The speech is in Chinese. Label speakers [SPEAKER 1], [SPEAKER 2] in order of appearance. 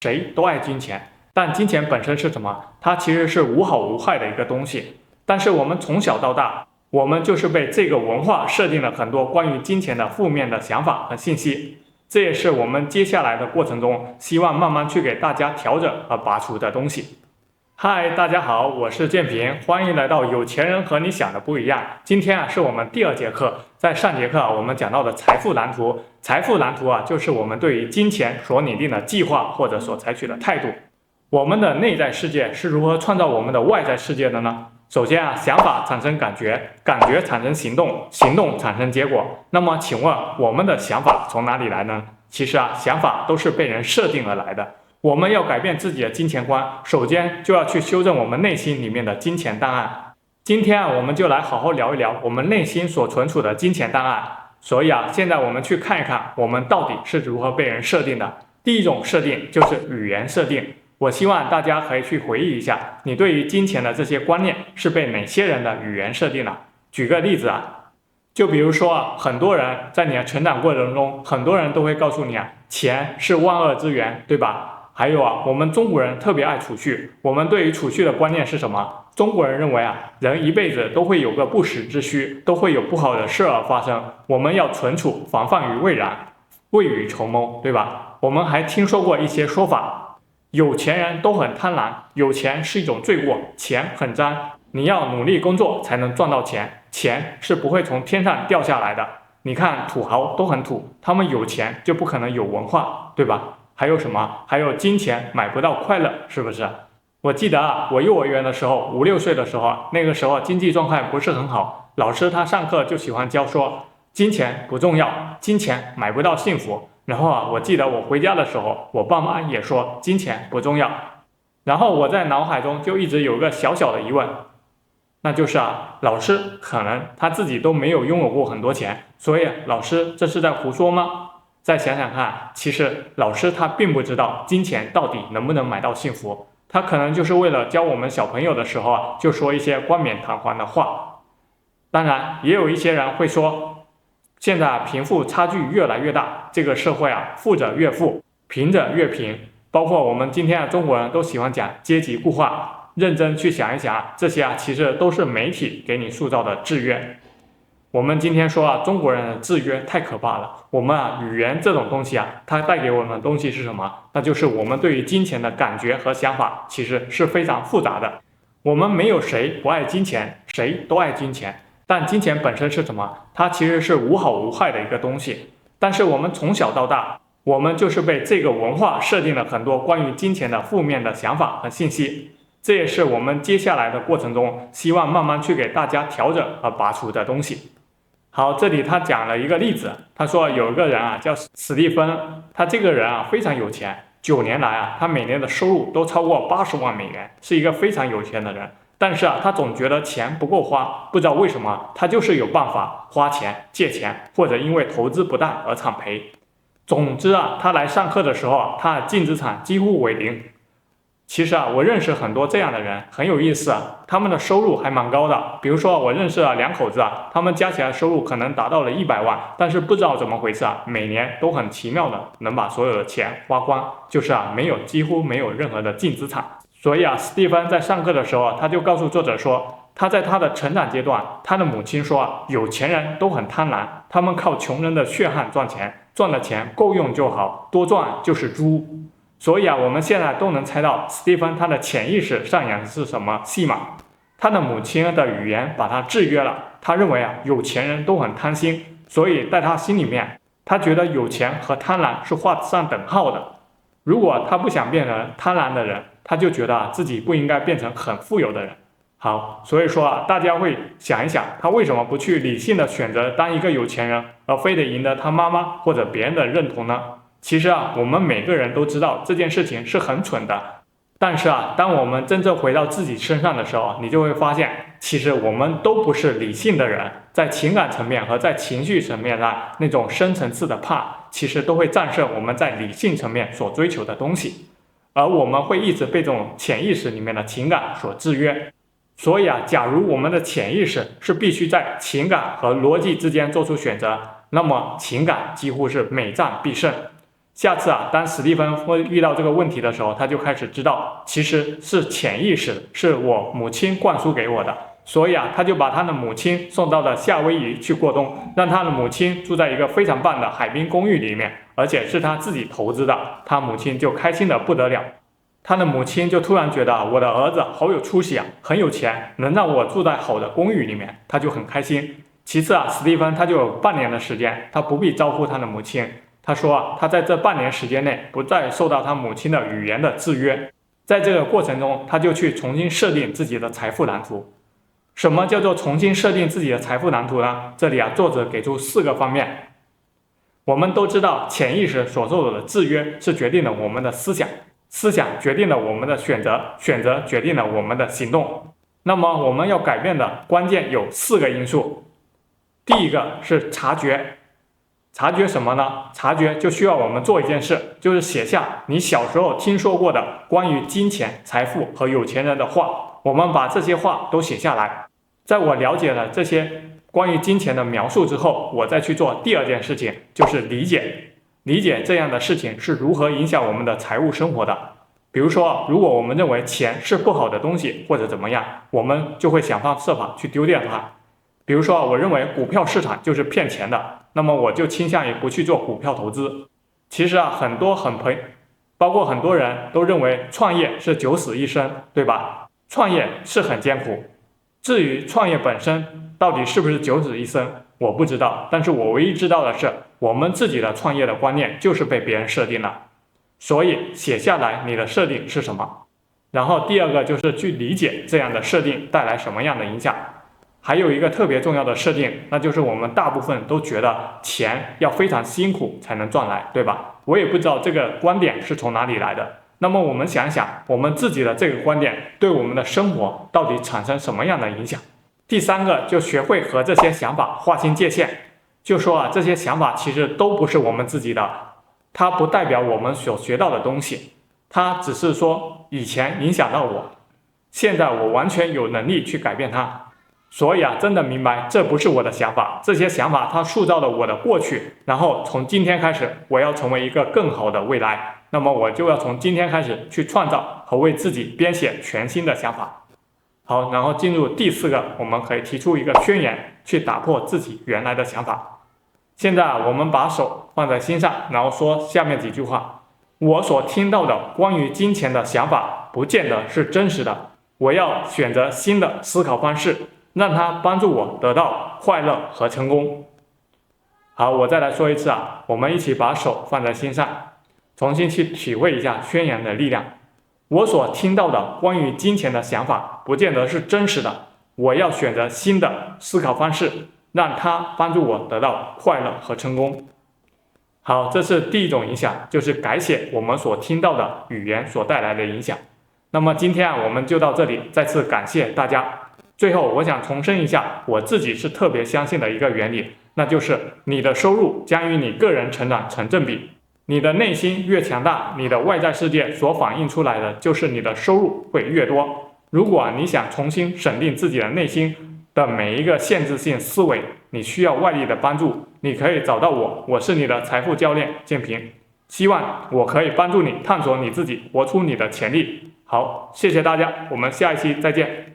[SPEAKER 1] 谁都爱金钱，但金钱本身是什么？它其实是无好无坏的一个东西。但是我们从小到大，我们就是被这个文化设定了很多关于金钱的负面的想法和信息。这也是我们接下来的过程中，希望慢慢去给大家调整和拔除的东西。嗨，大家好，我是建平，欢迎来到有钱人和你想的不一样。今天是我们第2节课，在上节课我们讲到的财富蓝图。财富蓝图就是我们对于金钱所拟定的计划或者所采取的态度。我们的内在世界是如何创造我们的外在世界的呢？首先想法产生感觉，感觉产生行动，行动产生结果。那么请问我们的想法从哪里来呢？其实想法都是被人设定而来的。我们要改变自己的金钱观，首先就要去修正我们内心里面的金钱档案。今天我们就来好好聊一聊我们内心所存储的金钱档案。所以现在我们去看一看我们到底是如何被人设定的。第一种设定就是语言设定。我希望大家可以去回忆一下，你对于金钱的这些观念是被哪些人的语言设定了。举个例子就比如说很多人在你的成长过程中，很多人都会告诉你钱是万恶之源，对吧？还有我们中国人特别爱储蓄。我们对于储蓄的观念是什么？中国人认为人一辈子都会有个不时之需，都会有不好的事儿发生。我们要存储，防范于未然，未雨绸缪，对吧？我们还听说过一些说法，有钱人都很贪婪，有钱是一种罪过，钱很脏，你要努力工作才能赚到钱，钱是不会从天上掉下来的。你看土豪都很土，他们有钱就不可能有文化，对吧？还有什么？还有金钱买不到快乐，是不是？我记得我幼儿园的时候，5、6岁的时候，那个时候经济状况不是很好，老师他上课就喜欢教说，金钱不重要，金钱买不到幸福。然后我记得我回家的时候，我爸妈也说金钱不重要。然后我在脑海中就一直有个小小的疑问，那就是老师可能他自己都没有拥有过很多钱，所以老师这是在胡说吗？再想想看，其实老师他并不知道金钱到底能不能买到幸福，他可能就是为了教我们小朋友的时候就说一些冠冕堂皇的话。当然也有一些人会说，现在贫富差距越来越大，这个社会富者越富，贫者越贫。包括我们今天中国人都喜欢讲阶级固化，认真去想一想这些其实都是媒体给你塑造的制约。我们今天说中国人的制约太可怕了。我们语言这种东西它带给我们的东西是什么？那就是我们对于金钱的感觉和想法其实是非常复杂的。我们没有谁不爱金钱，谁都爱金钱。但金钱本身是什么？它其实是无好无坏的一个东西。但是我们从小到大，我们就是被这个文化设定了很多关于金钱的负面的想法和信息。这也是我们接下来的过程中，希望慢慢去给大家调整和拔除的东西。好，这里他讲了一个例子，他说有一个人叫史蒂芬，他这个人非常有钱，9年来他每年的收入都超过80万美元，是一个非常有钱的人。但是他总觉得钱不够花，不知道为什么，他就是有办法花钱、借钱，或者因为投资不当而惨赔。总之他来上课的时候，他的净资产几乎为零。其实我认识很多这样的人，很有意思他们的收入还蛮高的。比如说我认识2口子他们加起来收入可能达到了100万，但是不知道怎么回事每年都很奇妙的能把所有的钱花光，就是几乎没有任何的净资产。所以史蒂芬在上课的时候，他就告诉作者说，他在他的成长阶段，他的母亲说有钱人都很贪婪，他们靠穷人的血汗赚钱，赚的钱够用就好，多赚就是猪。所以我们现在都能猜到史蒂芬他的潜意识上演的是什么戏码。他的母亲的语言把他制约了，他认为有钱人都很贪心，所以在他心里面，他觉得有钱和贪婪是画上等号的。如果他不想变成贪婪的人，他就觉得自己不应该变成很富有的人。好，所以说大家会想一想，他为什么不去理性的选择当一个有钱人，而非得赢得他妈妈或者别人的认同呢？其实我们每个人都知道这件事情是很蠢的，但是当我们真正回到自己身上的时候，你就会发现，其实我们都不是理性的人，在情感层面和在情绪层面上那种深层次的怕，其实都会战胜我们在理性层面所追求的东西，而我们会一直被这种潜意识里面的情感所制约。所以假如我们的潜意识是必须在情感和逻辑之间做出选择，那么情感几乎是每战必胜。下次当史蒂芬会遇到这个问题的时候，他就开始知道其实是潜意识，是我母亲灌输给我的。所以他就把他的母亲送到了夏威夷去过冬，让他的母亲住在一个非常棒的海滨公寓里面，而且是他自己投资的，他母亲就开心的不得了。他的母亲就突然觉得我的儿子好有出息很有钱，能让我住在好的公寓里面，他就很开心。其次史蒂芬他就有半年的时间，他不必招呼他的母亲。他说他在这半年时间内不再受到他母亲的语言的制约，在这个过程中，他就去重新设定自己的财富蓝图。什么叫做重新设定自己的财富蓝图呢？这里作者给出4个方面。我们都知道，潜意识所受的制约是决定了我们的思想，思想决定了我们的选择，选择决定了我们的行动。那么我们要改变的关键有4个因素。第一个是察觉。察觉什么呢？察觉就需要我们做一件事，就是写下你小时候听说过的关于金钱、财富和有钱人的话。我们把这些话都写下来。在我了解了这些关于金钱的描述之后，我再去做第2件事情，就是理解这样的事情是如何影响我们的财务生活的。比如说，如果我们认为钱是不好的东西或者怎么样，我们就会想方设法去丢掉它。比如说，我认为股票市场就是骗钱的，那么我就倾向于不去做股票投资。其实包括很多人都认为创业是九死一生，对吧？创业是很艰苦，至于创业本身到底是不是九死一生，我不知道。但是我唯一知道的是，我们自己的创业的观念就是被别人设定了。所以写下来你的设定是什么，然后第2个就是去理解这样的设定带来什么样的影响。还有一个特别重要的设定，那就是我们大部分都觉得钱要非常辛苦才能赚来，对吧？我也不知道这个观点是从哪里来的。那么我们想想，我们自己的这个观点对我们的生活到底产生什么样的影响？第3个就学会和这些想法划清界限，就说这些想法其实都不是我们自己的，它不代表我们所学到的东西，它只是说以前影响到我，现在我完全有能力去改变它。所以真的明白这不是我的想法，这些想法它塑造了我的过去，然后从今天开始我要成为一个更好的未来，那么我就要从今天开始去创造和为自己编写全新的想法。好，然后进入第4个，我们可以提出一个宣言，去打破自己原来的想法。现在我们把手放在心上，然后说下面几句话。我所听到的关于金钱的想法不见得是真实的，我要选择新的思考方式，让它帮助我得到快乐和成功。好，我再来说一次我们一起把手放在心上，重新去体会一下宣言的力量。我所听到的关于金钱的想法不见得是真实的，我要选择新的思考方式，让它帮助我得到快乐和成功。好，这是第1种影响，就是改写我们所听到的语言所带来的影响。那么今天我们就到这里，再次感谢大家。最后我想重申一下，我自己是特别相信的一个原理，那就是你的收入将与你个人成长成正比。你的内心越强大，你的外在世界所反映出来的就是你的收入会越多。如果你想重新审定自己的内心的每一个限制性思维，你需要外力的帮助，你可以找到我，我是你的财富教练建平，希望我可以帮助你探索你自己，活出你的潜力。好，谢谢大家，我们下一期再见。